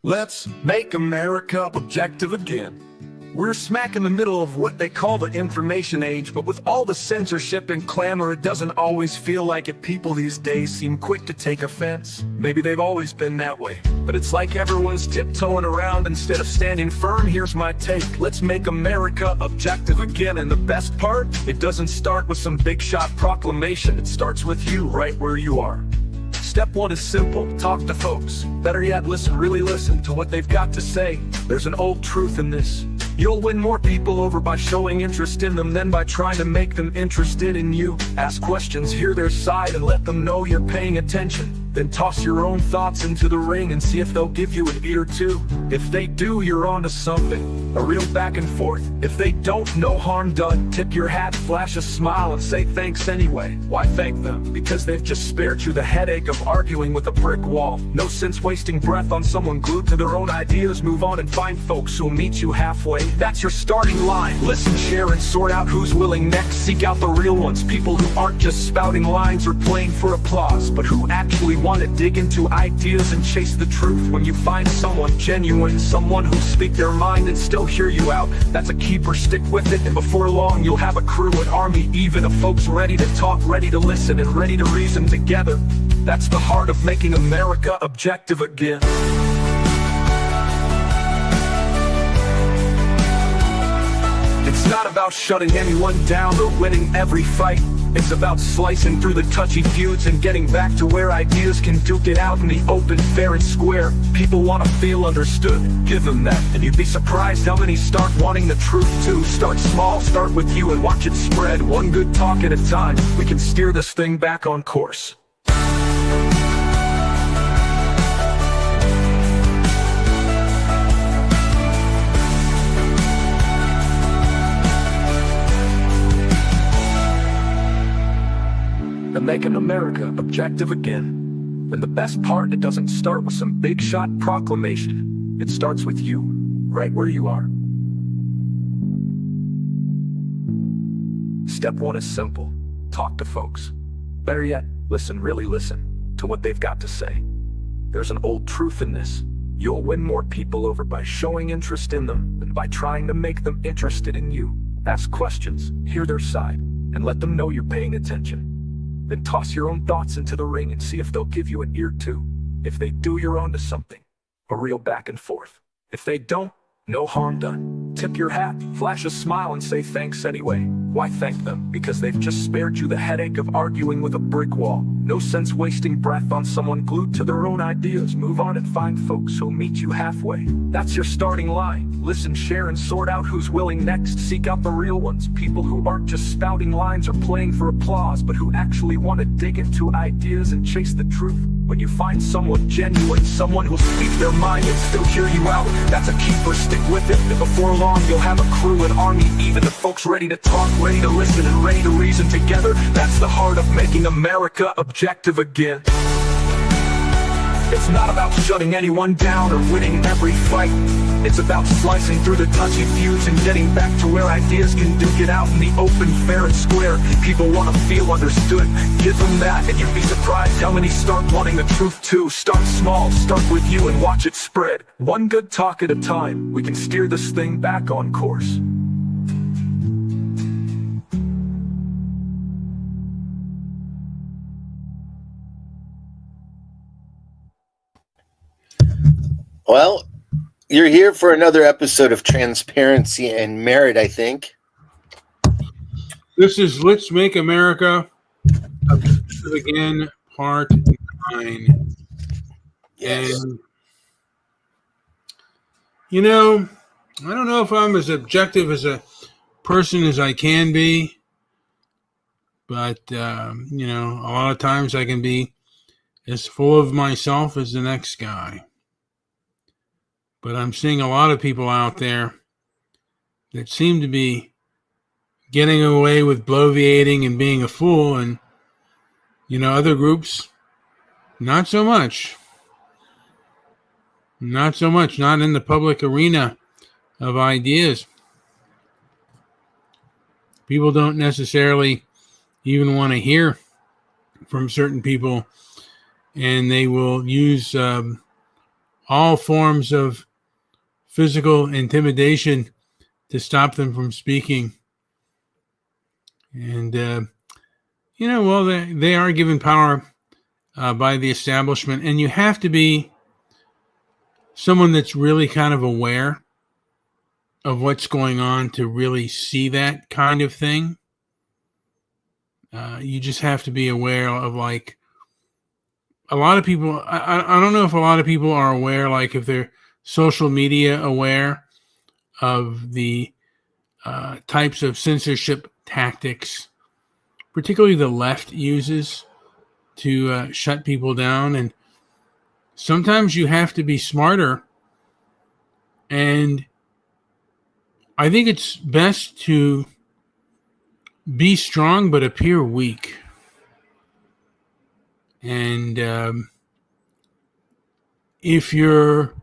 Let's make America objective again. We're smack in the middle of what they call the information age, but with all the censorship and clamor, it doesn't always feel like it. People these days seem quick to take offense. Maybe they've always been that way, but it's like everyone's tiptoeing around instead of standing firm. Here's my take: let's make America objective again. And the best part, it doesn't start with some big shot proclamation. It starts with you right where you are. Step one is simple: talk to folks. Better yet, listen, really listen to what they've got to say. There's an old truth in this: you'll win more people over by showing interest in them than by trying to make them interested in you. Ask questions, hear their side, and let them know you're paying attention. Then toss your own thoughts into the ring and see if they'll give you an ear too. If they do, you're onto something, a real back and forth. If they don't, no harm done. Tip your hat, flash a smile, and say thanks anyway. Why thank them? Because they've just spared you the headache of arguing with a brick wall. No sense wasting breath on someone glued to their own ideas. Move on and find folks who'll meet you halfway. That's your starting line. Listen, share, and sort out who's willing next. Seek out the real ones, people who aren't just spouting lines or playing for applause, but who actually want to dig into ideas and chase the truth. When you find someone genuine, someone who'll speak their mind and still hear you out, that's a keeper. Stick with it, and before long you'll have a crew, an army even of folks ready to talk, ready to listen, and ready to reason together. That's the heart of making America objective again. It's not about shutting anyone down or winning every fight. It's about slicing through the touchy feuds and getting back to where ideas can duke it out in the open, fair and square. People want to feel understood, give them that, and you'd be surprised how many start wanting the truth too. Start small, start with you, and watch it spread. One good talk at a time, we can steer this thing back on course. And making America objective again. And the best part, it doesn't start with some big shot proclamation. It starts with you, right where you are. Step one is simple: talk to folks. Better yet, listen, really listen to what they've got to say. There's an old truth in this: you'll win more people over by showing interest in them than by trying to make them interested in you. Ask questions, hear their side, and let them know you're paying attention. Then toss your own thoughts into the ring and see if they'll give you an ear too. If they do, you're onto something, a real back and forth. If they don't, no harm done. Tip your hat, flash a smile, and say thanks anyway. Why thank them? Because they've just spared you the headache of arguing with a brick wall. No sense wasting breath on someone glued to their own ideas. Move on and find folks who'll meet you halfway. That's your starting line. Listen, share, and sort out who's willing next. Seek out the real ones, people who aren't just spouting lines or playing for applause, but who actually want to dig into ideas and chase the truth. When you find someone genuine, someone who'll speak their mind and still hear you out, that's a keeper. Stick with it, and before long you'll have a crew, an army even of folks ready to talk, ready to listen, and ready to reason together. That's the heart of making America objective again. It's not about shutting anyone down or winning every fight. It's about slicing through the touchy feuds and getting back to where ideas can duke it out in the open, fair and square. People want to feel understood, give them that, and you'd be surprised how many start wanting the truth too. Start small, start with you, and watch it spread. One good talk at a time, we can steer this thing back on course. Well, you're here for another episode of Transparency and Merit, I think. This is Let's Make America Objective Again, Part 9. Yes. And, you know, I don't know if I'm as objective as a person as I can be, but, you know, a lot of times I can be as full of myself as the next guy. But I'm seeing a lot of people out there that seem to be getting away with bloviating and being a fool, and, you know, other groups, not so much. Not so much, not in the public arena of ideas. People don't necessarily even want to hear from certain people, and they will use all forms of physical intimidation to stop them from speaking. And, well, they are given power by the establishment. And you have to be someone that's really kind of aware of what's going on to really see that kind of thing. You just have to be aware of, like, a lot of people. I don't know if a lot of people are aware, like if they're social media aware of the types of censorship tactics, particularly the left uses to shut people down. And sometimes you have to be smarter. And I think it's best to be strong but appear weak. And if you're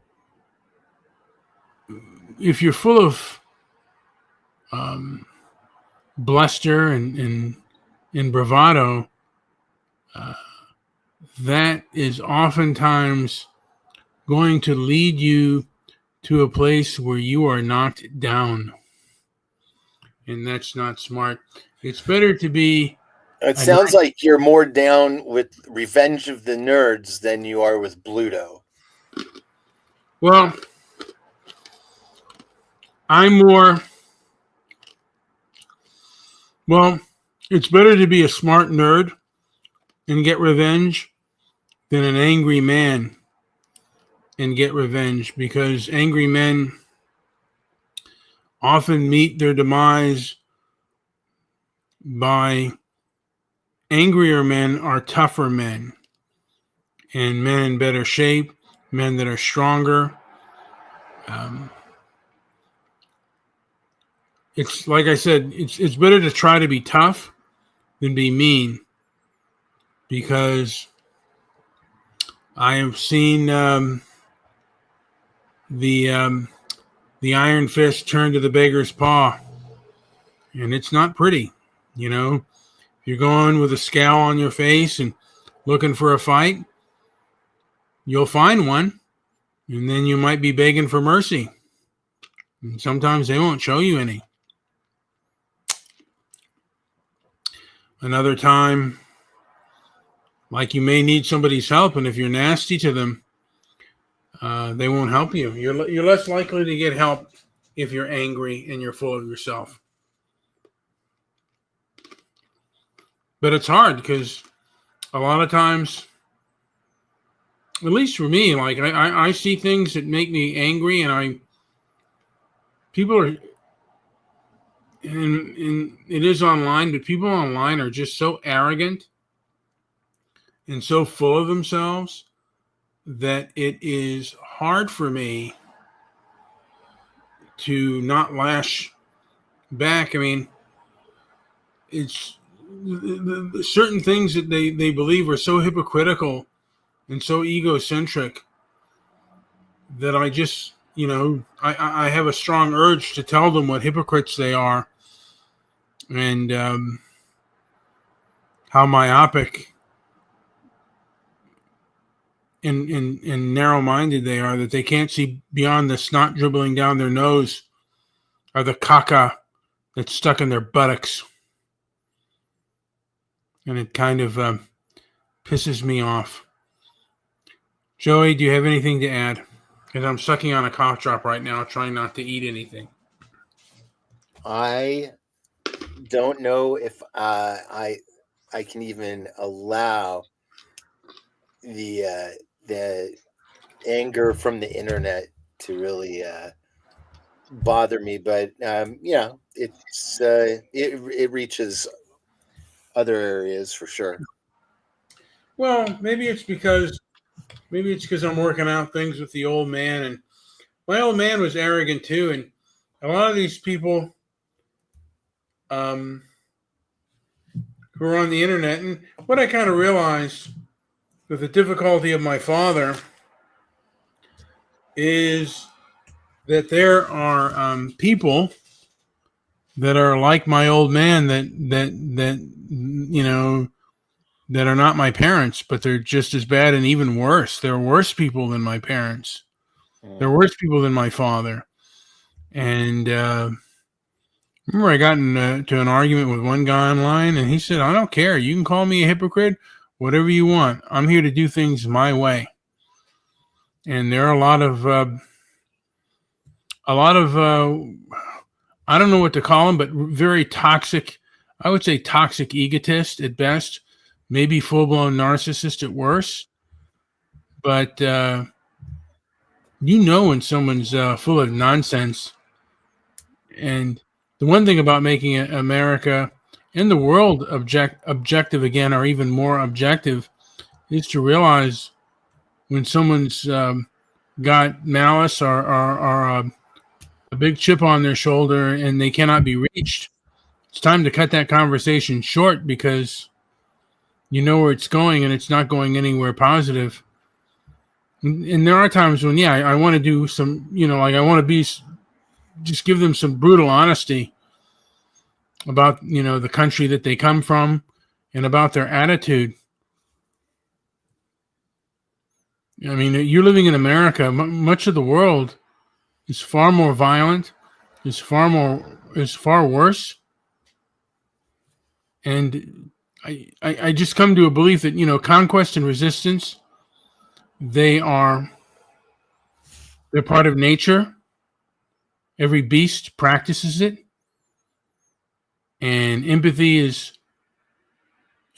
full of bluster and bravado, that is oftentimes going to lead you to a place where you are knocked down. And that's not smart. It's better to be... It sounds like you're more down with Revenge of the Nerds than you are with Bluto. Well, it's better to be a smart nerd and get revenge than an angry man and get revenge, because angry men often meet their demise by angrier men are tougher men, and men in better shape, men that are stronger. It's like I said, it's better to try to be tough than be mean, because I have seen the iron fist turn to the beggar's paw, and it's not pretty. If you're going with a scowl on your face and looking for a fight, you'll find one, and then you might be begging for mercy. And sometimes they won't show you any. Another time, like, you may need somebody's help, and if you're nasty to them, they won't help you. You're less likely to get help if you're angry and you're full of yourself. But it's hard, because a lot of times, at least for me, like, I see things that make me angry, and people are, and it is online, but people online are just so arrogant and so full of themselves that it is hard for me to not lash back. I mean, it's certain things that they believe are so hypocritical and so egocentric that I just, I have a strong urge to tell them what hypocrites they are, and how myopic and narrow-minded they are, that they can't see beyond the snot dribbling down their nose or the caca that's stuck in their buttocks. And it kind of pisses me off. Joey, do you have anything to add? Because I'm sucking on a cough drop right now, trying not to eat anything. I don't know if I can even allow the anger from the internet to really bother me, but it's it reaches other areas for sure. Well, maybe it's because I'm working out things with the old man, and my old man was arrogant too, and a lot of these people who are on the internet, and what I kind of realized with the difficulty of my father is that there are people that are like my old man that are not my parents, but they're just as bad and even worse. They're worse people than my parents. They're worse people than my father. And remember, I got into an argument with one guy online, and he said, "I don't care. You can call me a hypocrite, whatever you want. I'm here to do things my way." And there are a lot of I don't know what to call them, but very toxic. I would say toxic egotist at best, maybe full blown narcissist at worst. But when someone's full of nonsense. And the one thing about making America and the world objective again, or even more objective, is to realize when someone's got malice or a big chip on their shoulder and they cannot be reached, it's time to cut that conversation short, because you know where it's going and it's not going anywhere positive. And there are times when, I want to do some, I want to just give them some brutal honesty about, the country that they come from and about their attitude. I mean, you're living in America. Much of the world is far more violent, is far worse. And I just come to a belief that, conquest and resistance, they're part of nature. Every beast practices it. And empathy is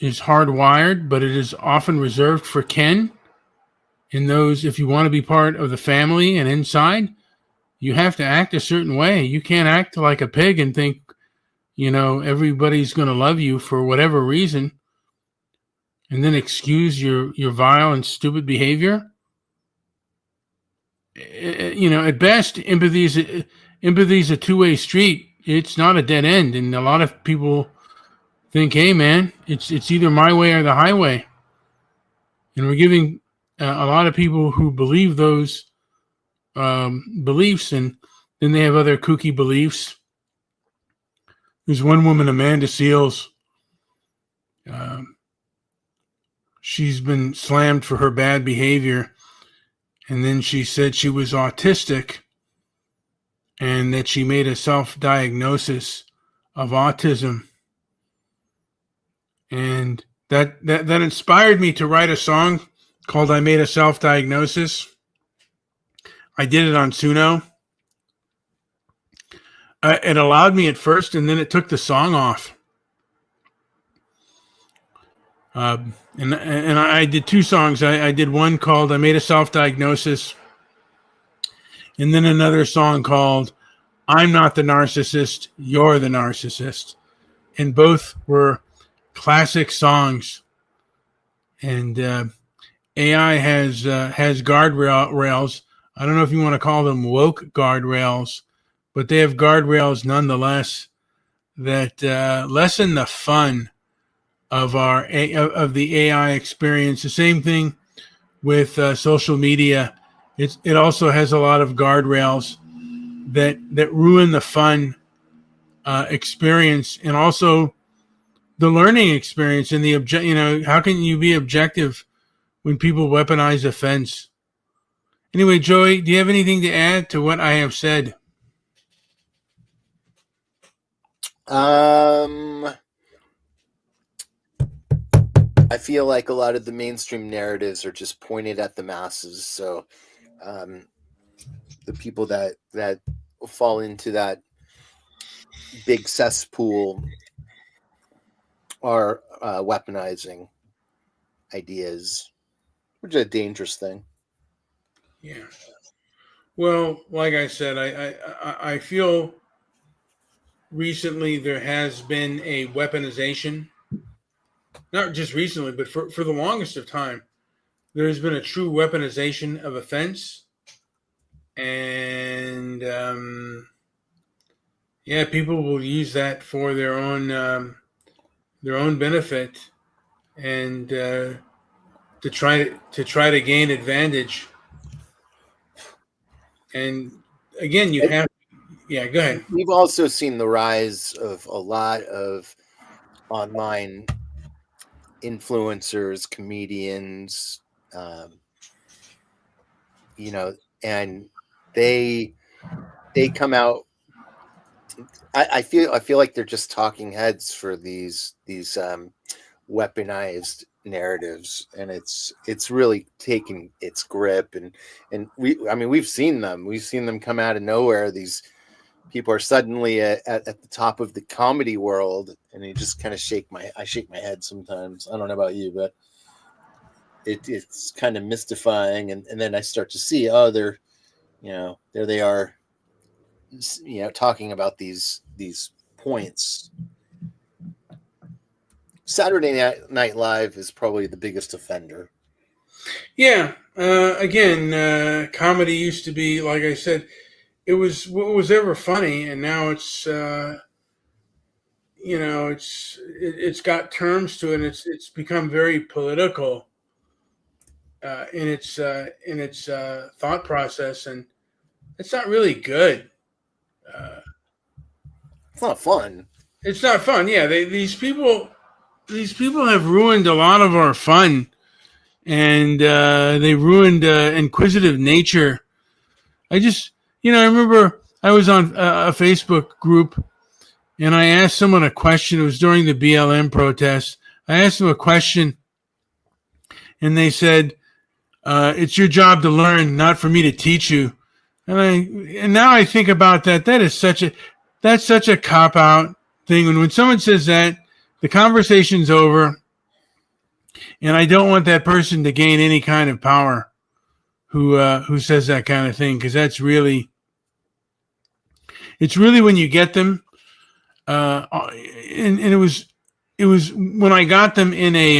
hardwired, but it is often reserved for kin. And those, if you want to be part of the family and inside, you have to act a certain way. You can't act like a pig and think, everybody's going to love you for whatever reason, and then excuse your vile and stupid behavior. At best, empathy is a two-way street. It's not a dead end. And a lot of people think, hey, man, it's either my way or the highway. And we're giving a lot of people who believe those beliefs, and then they have other kooky beliefs. There's one woman, Amanda Seals. She's been slammed for her bad behavior, and then she said she was autistic and that she made a self-diagnosis of autism. And that inspired me to write a song called I Made a Self-Diagnosis. I did it on Suno. It allowed me at first, and then it took the song off. And I did two songs. I did one called I Made a Self-Diagnosis, and then another song called I'm Not the Narcissist, You're the Narcissist. And both were classic songs. And AI has guardrails. I don't know if you want to call them woke guardrails, but they have guardrails nonetheless that lessen the fun of the AI experience. The same thing with social media. It also has a lot of guardrails that ruin the fun experience, and also the learning experience. And how can you be objective when people weaponize offense? Anyway, Joey, do you have anything to add to what I have said? I feel like a lot of the mainstream narratives are just pointed at the masses. So the people that fall into that big cesspool are weaponizing ideas, which is a dangerous thing. Yeah. Well, like I said, I feel recently there has been a weaponization. Not just recently, but for the longest of time, there has been a true weaponization of offense. And people will use that for their own benefit, and to try to gain advantage. And again, go ahead. We've also seen the rise of a lot of online influencers, comedians, and they come out. I feel like they're just talking heads for these weaponized narratives, and it's really taking its grip. And we've seen them come out of nowhere. These people are suddenly at the top of the comedy world, and you just kind of shake my head sometimes. I don't know about you, but it's kind of mystifying. And then I start to see, oh, they're, there they are, talking about these points. Saturday Night Live is probably the biggest offender. Yeah. Again, comedy used to be, like I said, it was what was ever funny, and now it's it's got terms to it. And it's become very political in its thought process, and it's not really good. It's not fun. It's not fun. Yeah, these people have ruined a lot of our fun, and they ruined inquisitive nature. I remember I was on a Facebook group, and I asked someone a question. It was during the BLM protest. I asked them a question, and they said, "It's your job to learn, not for me to teach you." And now I think about that. That's such a cop out thing. And when someone says that, the conversation's over, and I don't want that person to gain any kind of power who says that kind of thing, because it's really when you get them. And it was when I got them in a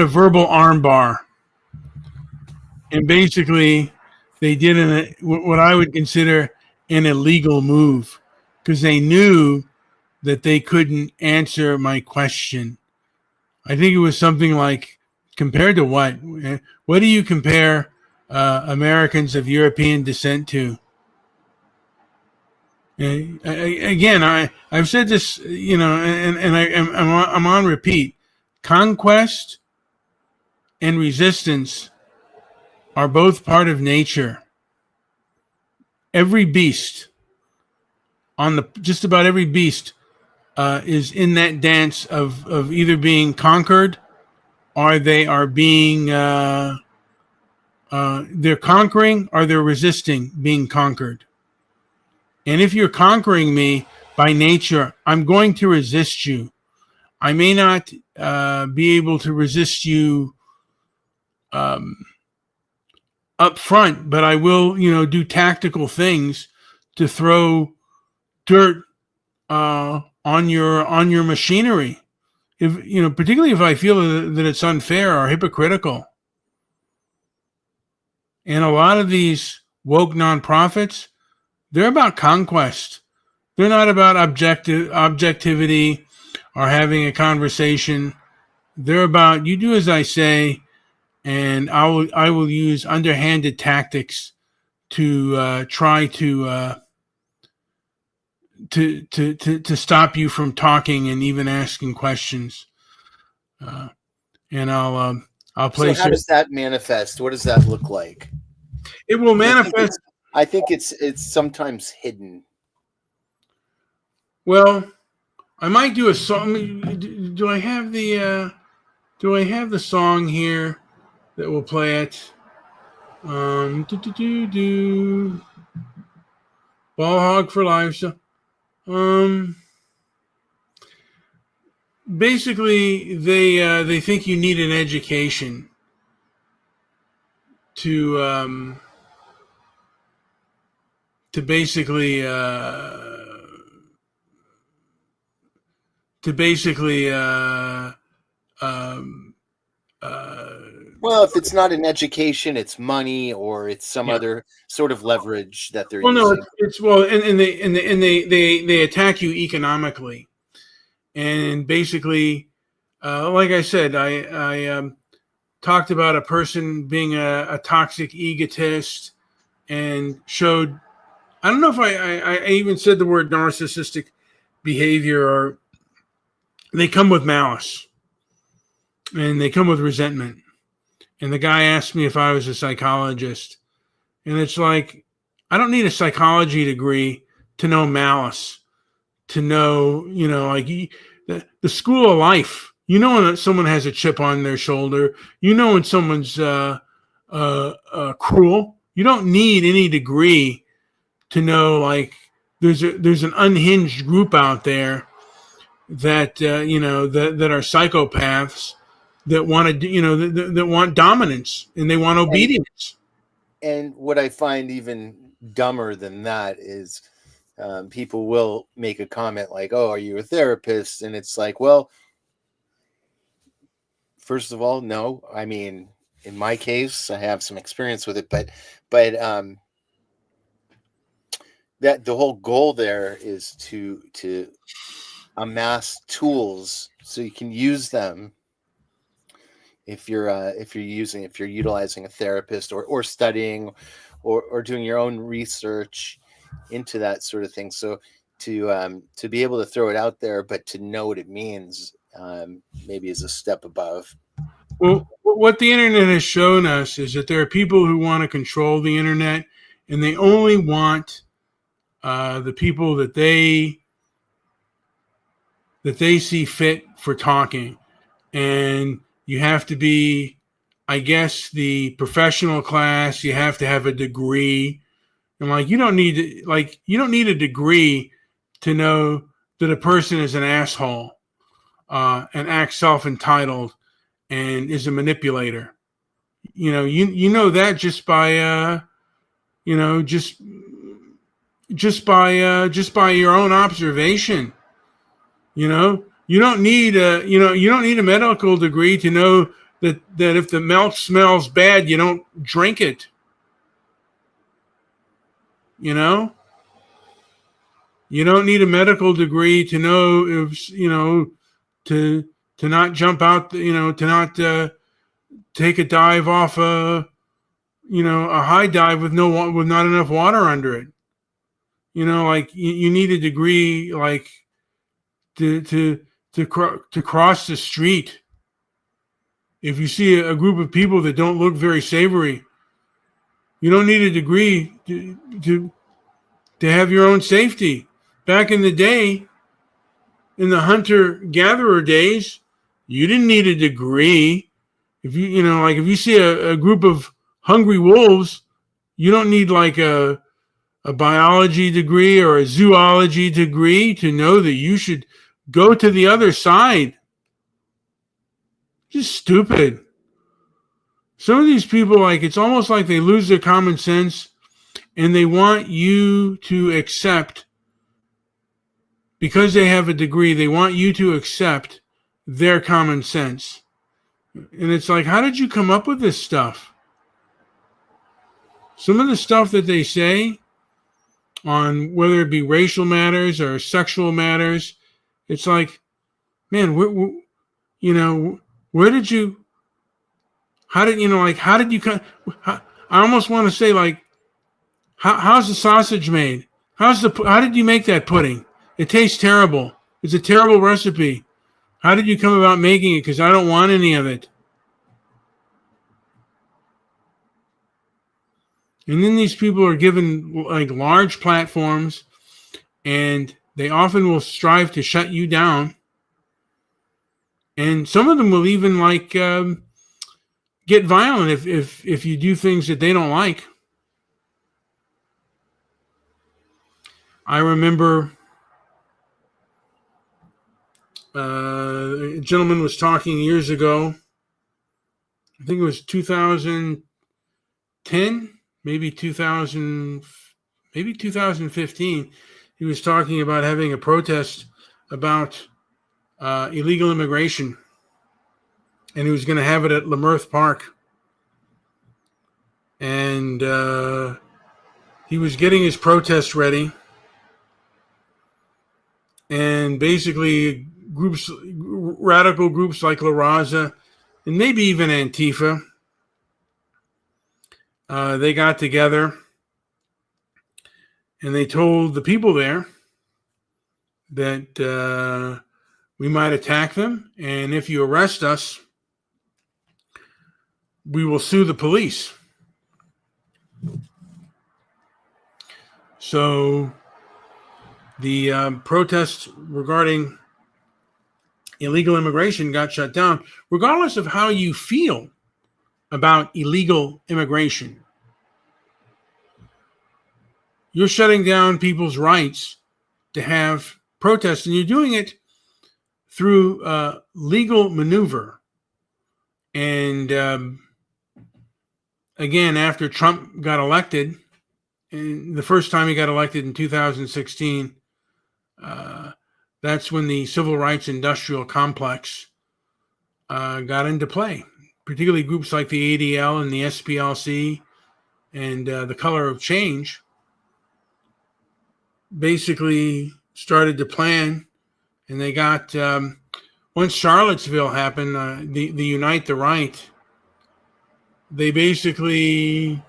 verbal armbar, and basically they did what I would consider an illegal move, because they knew that they couldn't answer my question. I think it was something like, compared to what? What do you compare Americans of European descent to? Again, I've said this, and I'm on repeat. Conquest and resistance are both part of nature. Every beast, just about every beast, is in that dance of either being conquered, or they are being they're conquering, or they're resisting being conquered. And if you're conquering me by nature, I'm going to resist you. I may not be able to resist you up front, but I will, do tactical things to throw dirt on your machinery. If particularly if I feel that it's unfair or hypocritical. And a lot of these woke nonprofits, they're about conquest. They're not about objectivity or having a conversation. They're about, you do as I say, and I will use underhanded tactics to try to stop you from talking and even asking questions. And I'll play. So how does that manifest? What does that look like? It will manifest. I think it's sometimes hidden. Well, I might do a song. Do I have the song here that will play it? Ball hog for life. So, basically, they think you need an education to basically well, if it's not an education, it's money, or it's some other sort of leverage that they're using. No, and they attack you economically, and basically, like I said, I talked about a person being a toxic egotist, and showed. I don't know if I even said the word narcissistic behavior, or they come with malice, and they come with resentment. And the guy asked me if I was a psychologist. And it's like, I don't need a psychology degree to know malice, to know, like the school of life. You know when someone has a chip on their shoulder. You know when someone's cruel. You don't need any degree to know, like, there's an unhinged group out there that that are psychopaths that want to that want dominance and they want obedience. And what I find even dumber than that is people will make a comment like, "Oh, are you a therapist?" And it's like, well, first of all, no. I mean, in my case, I have some experience with it, but that the whole goal there is to amass tools so you can use them if you're utilizing a therapist or studying or doing your own research into that sort of thing. So to be able to throw it out there, but to know what it means, maybe is a step above. Well, what the internet has shown us is that there are people who want to control the internet, and they only want the people that they see fit for talking. And you have to be, I guess, the professional class. You have to have a degree, and you don't need a degree to know that a person is an asshole and acts self-entitled and is a manipulator. You know that just by just by your own observation. You don't need a medical degree to know that if the milk smells bad, you don't drink it. You don't need a medical degree to know if to not jump out, to not take a dive off a high dive with not enough water under it. You need a degree to cross the street. If you see a group of people that don't look very savory, you don't need a degree to have your own safety. Back in the day, in the hunter-gatherer days, you didn't need a degree. If if you see a group of hungry wolves, you don't need a biology degree or a zoology degree to know that you should go to the other side. Just stupid. Some of these people, it's almost like they lose their common sense, and they want you to accept, because they have a degree, they want you to accept their common sense. And it's like, how did you come up with this stuff? Some of the stuff that they say on whether it be racial matters or sexual matters, it's like, man, where did you, how did you come? I almost want to say, how's the sausage made? How did you make that pudding? It tastes terrible. It's a terrible recipe. How did you come about making it? Because I don't want any of it. And then these people are given large platforms, and they often will strive to shut you down. And some of them will even get violent if you do things that they don't like. I remember a gentleman was talking years ago. I think it was 2010, maybe 2015. He was talking about having a protest about illegal immigration, and he was going to have it at Leimert Park. And he was getting his protest ready, and basically radical groups like La Raza, and maybe even Antifa, they got together and they told the people there that we might attack them, and if you arrest us, we will sue the police. So the protests regarding illegal immigration got shut down, regardless of how you feel about illegal immigration. You're shutting down people's rights to have protests, and you're doing it through legal maneuver. And again, after Trump got elected, and the first time he got elected in 2016, that's when the civil rights industrial complex got into play, particularly groups like the ADL and the SPLC and the Color of Change basically started to plan, and they got, once Charlottesville happened, the Unite the Right, they basically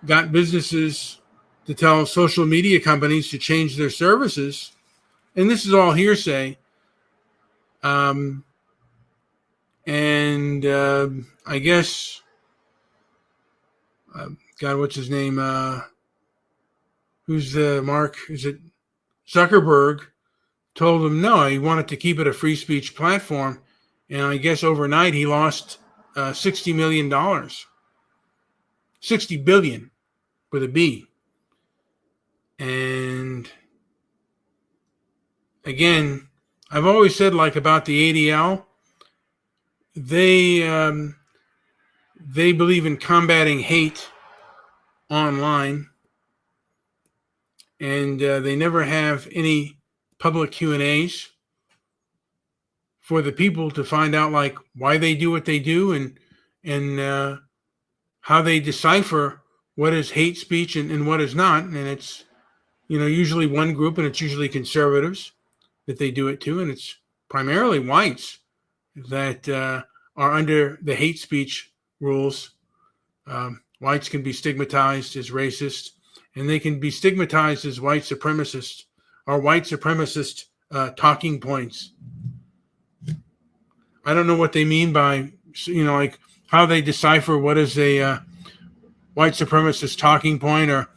got businesses to tell social media companies to change their services. And this is all hearsay. I guess, God, what's his name? Who's the Mark? Is it Zuckerberg? Told him no, he wanted to keep it a free speech platform. And I guess overnight he lost $60 million. $60 billion with a B. And again, I've always said, like, about the ADL, they believe in combating hate online, and they never have any public Q&As for the people to find out, like, why they do what they do, and how they decipher what is hate speech and what is not. And it's, usually one group, and it's usually conservatives that they do it to, and it's primarily whites that are under the hate speech rules. Whites can be stigmatized as racist, and they can be stigmatized as white supremacists or white supremacist talking points. I don't know what they mean by, like how they decipher what is a white supremacist talking point, or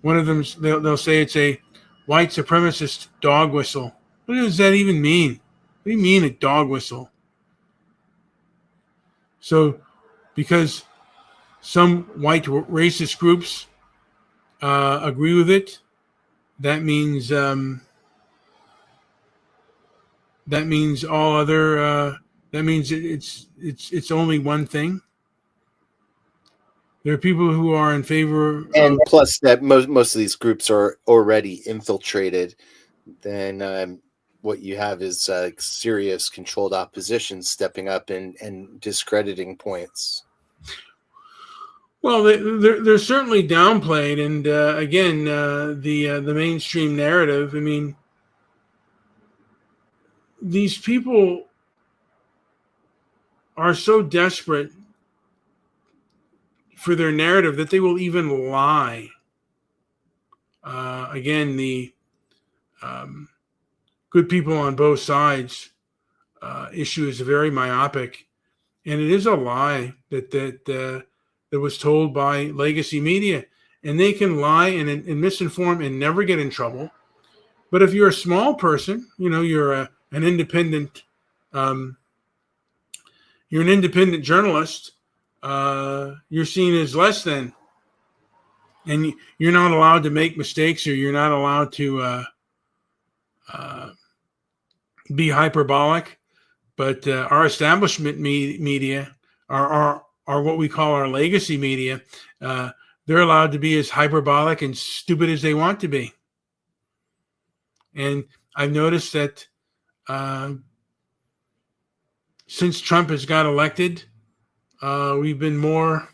one of them, they'll say it's a white supremacist dog whistle. What does that even mean? What do you mean a dog whistle? So, because some white racist groups agree with it, that means all other. That means it's only one thing. There are people who are in favor, and plus that most of these groups are already infiltrated. Then what you have is serious controlled opposition stepping up and discrediting points. Well, they're certainly downplayed, and again, the mainstream narrative. I mean, these people are so desperate for their narrative that they will even lie. Again, the good people on both sides issue is very myopic, and it is a lie that was told by legacy media, and they can lie and misinform and never get in trouble. But if you're a small person, you're an independent, you're an independent journalist, you're seen as less than, and you're not allowed to make mistakes, or you're not allowed to be hyperbolic. But our establishment media, are what we call our legacy media, they're allowed to be as hyperbolic and stupid as they want to be. And I've noticed that since Trump has got elected, we've been more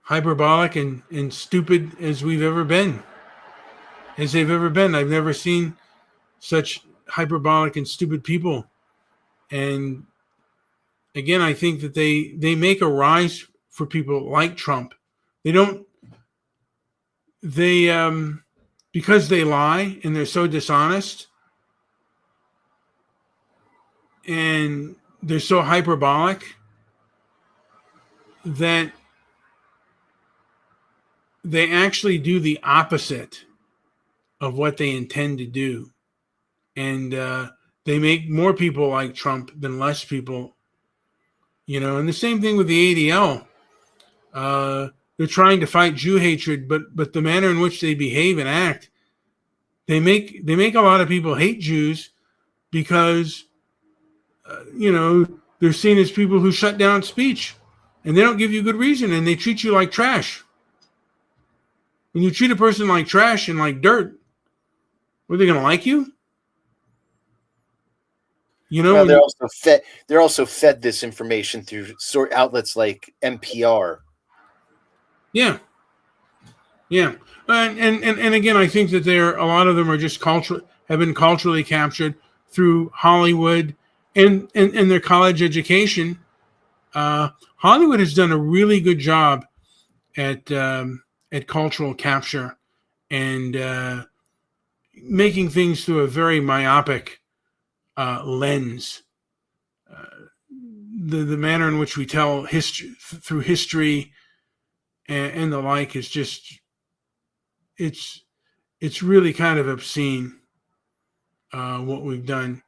hyperbolic and stupid as they've ever been. I've never seen such hyperbolic and stupid people. And again, I think that they make a rise for people like Trump. Because they lie and they're so dishonest and they're so hyperbolic, that they actually do the opposite of what they intend to do. And they make more people like Trump than less people, and the same thing with the ADL. They're trying to fight Jew hatred, but the manner in which they behave and act, they make a lot of people hate Jews because, they're seen as people who shut down speech, and they don't give you good reason, and they treat you like trash. When you treat a person like trash and like dirt, are they going to like you? Well, they're also fed this information through outlets like NPR. Yeah. And again, I think that a lot of them are just have been culturally captured through Hollywood and their college education. Hollywood has done a really good job at cultural capture and making things through a very myopic lens. The manner in which we tell history through history and the like is just it's really kind of obscene what we've done.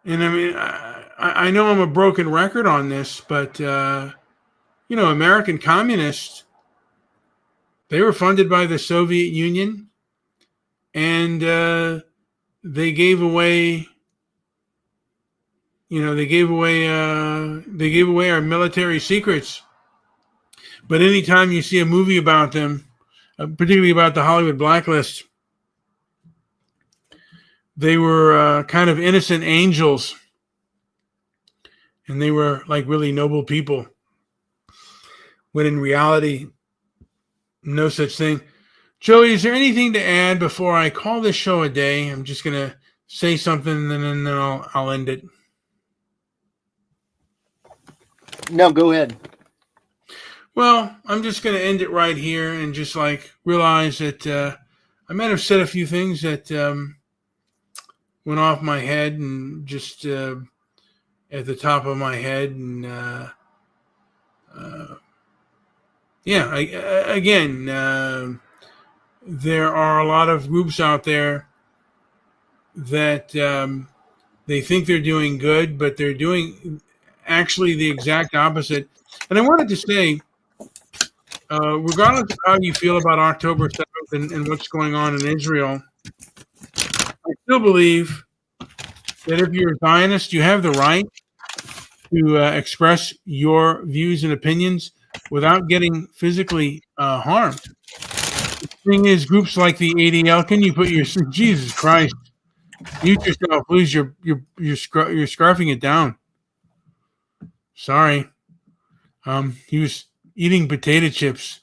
And I mean, I know I'm a broken record on this, but American communists, they were funded by the Soviet Union, and they gave away our military secrets. But anytime you see a movie about them, particularly about the Hollywood blacklist, they were kind of innocent angels, and they were like really noble people, when in reality, no such thing. Joey, is there anything to add before I call this show a day? I'm just going to say something, and then I'll end it. No, go ahead. Well, I'm just going to end it right here and just realize that I might have said a few things that went off my head and just at the top of my head. And there are a lot of groups out there that they think they're doing good, but they're doing actually the exact opposite. And I wanted to say, regardless of how you feel about October 7th and what's going on in Israel, I still believe that if you're a Zionist, you have the right to express your views and opinions without getting physically harmed. The thing is, groups like the ADL, can you put your Jesus Christ? Mute yourself, please. You're scarfing it down. Sorry. He was eating potato chips.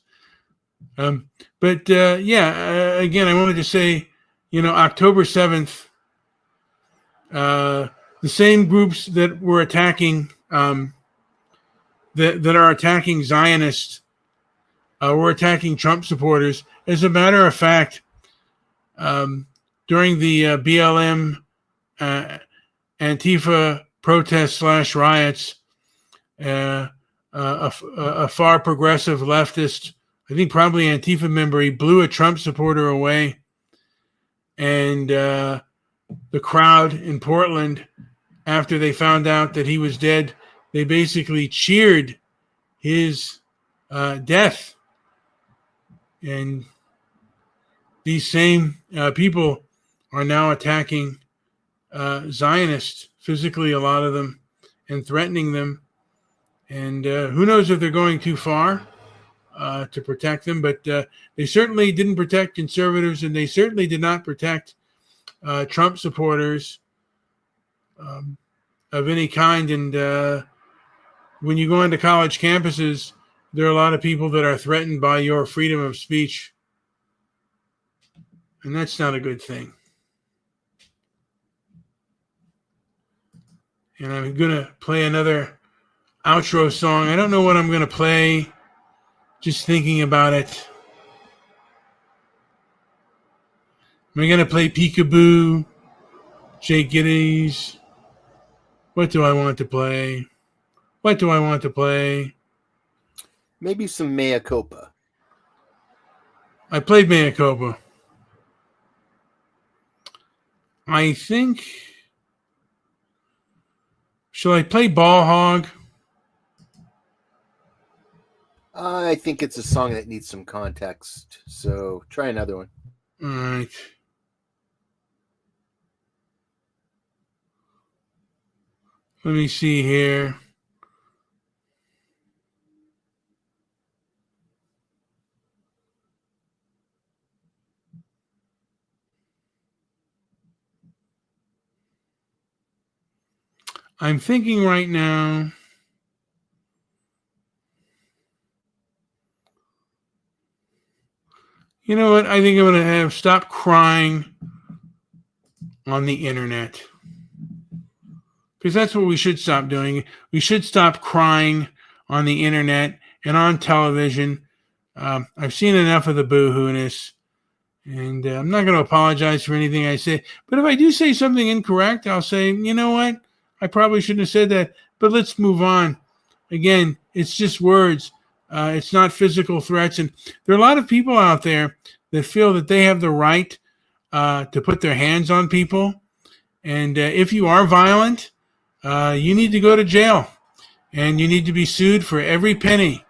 Again, I wanted to say, October 7th, the same groups that were attacking, that are attacking Zionists, were attacking Trump supporters. As a matter of fact, during the BLM Antifa protests / riots, a far progressive leftist, I think probably Antifa member, he blew a Trump supporter away. And the crowd in Portland, after they found out that he was dead, they basically cheered his death. And these same people are now attacking Zionists physically, a lot of them, and threatening them. And who knows if they're going too far to protect them, but they certainly didn't protect conservatives, and they certainly did not protect Trump supporters of any kind. And when you go into college campuses, there are a lot of people that are threatened by your freedom of speech. And that's not a good thing. And I'm going to play another outro song. I don't know what I'm going to play. Just thinking about it. Am I going to play Peekaboo? Jake Giddies? What do I want to play? Maybe some mea culpa. I played Maricopa. I think. Shall I play Ball Hog? I think it's a song that needs some context. So try another one. All right. Let me see here. I'm thinking right now. You know what? I think I'm going to have Stop Crying on the Internet. Because that's what we should stop doing. We should stop crying on the Internet and on television. I've seen enough of the boo-hoo-ness. And I'm not going to apologize for anything I say. But if I do say something incorrect, I'll say, you know what? I probably shouldn't have said that. But let's move on. Again, it's just words. It's not physical threats. And there are a lot of people out there that feel that they have the right to put their hands on people. And if you are violent, you need to go to jail. And you need to be sued for every penny.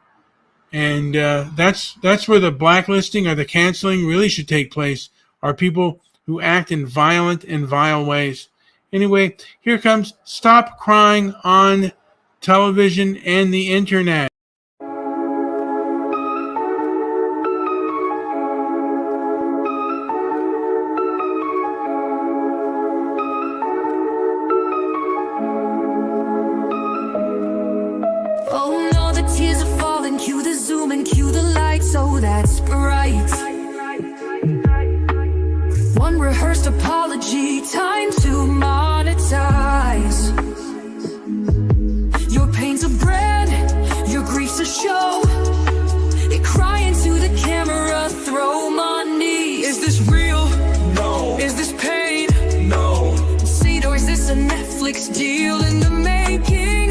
And that's where the blacklisting or the canceling really should take place, are people who act in violent and vile ways. Anyway, here comes Stop Crying on television and the Internet. Oh no, the tears are falling. Cue the zoom and cue the lights. Oh, that's bright. One rehearsed apology, time to monetize. Your pain's a brand, your grief's a show. You cry into the camera, throw money. Is this real? No. Is this pain? No. See, or is this a Netflix deal in the making?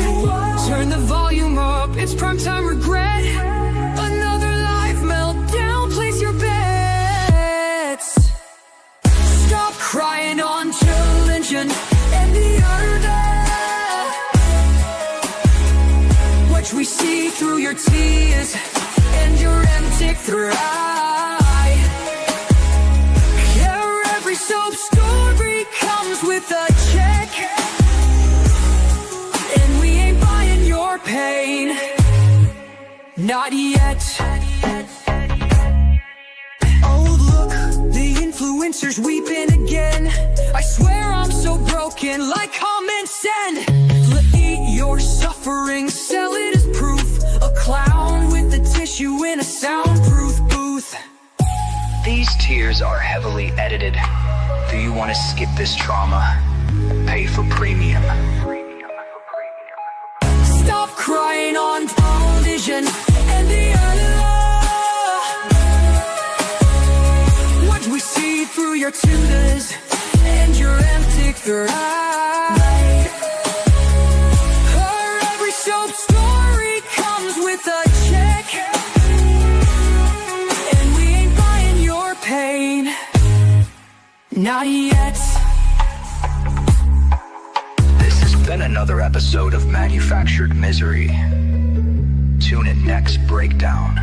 Turn the volume up, it's primetime regret. Another life meltdown, place your bets. Stop crying on television and the internet. Watch we see through your tears and your empty threat. Yeah, every soap story comes with a check. And we ain't buying your pain. Not yet. Oh look, the influencer's weeping again. I swear I'm so broken, like, comment, send. Eat your suffering, sell it as proof. A clown with a tissue in a soundproof booth. These tears are heavily edited. Do you want to skip this trauma? Pay for premium. Stop crying on television and the internet. What we see through your tutors and your empty threat. Every soap story comes with a check. And we ain't buying your pain. Not yet. Been another episode of Manufactured Misery. Tune in next breakdown.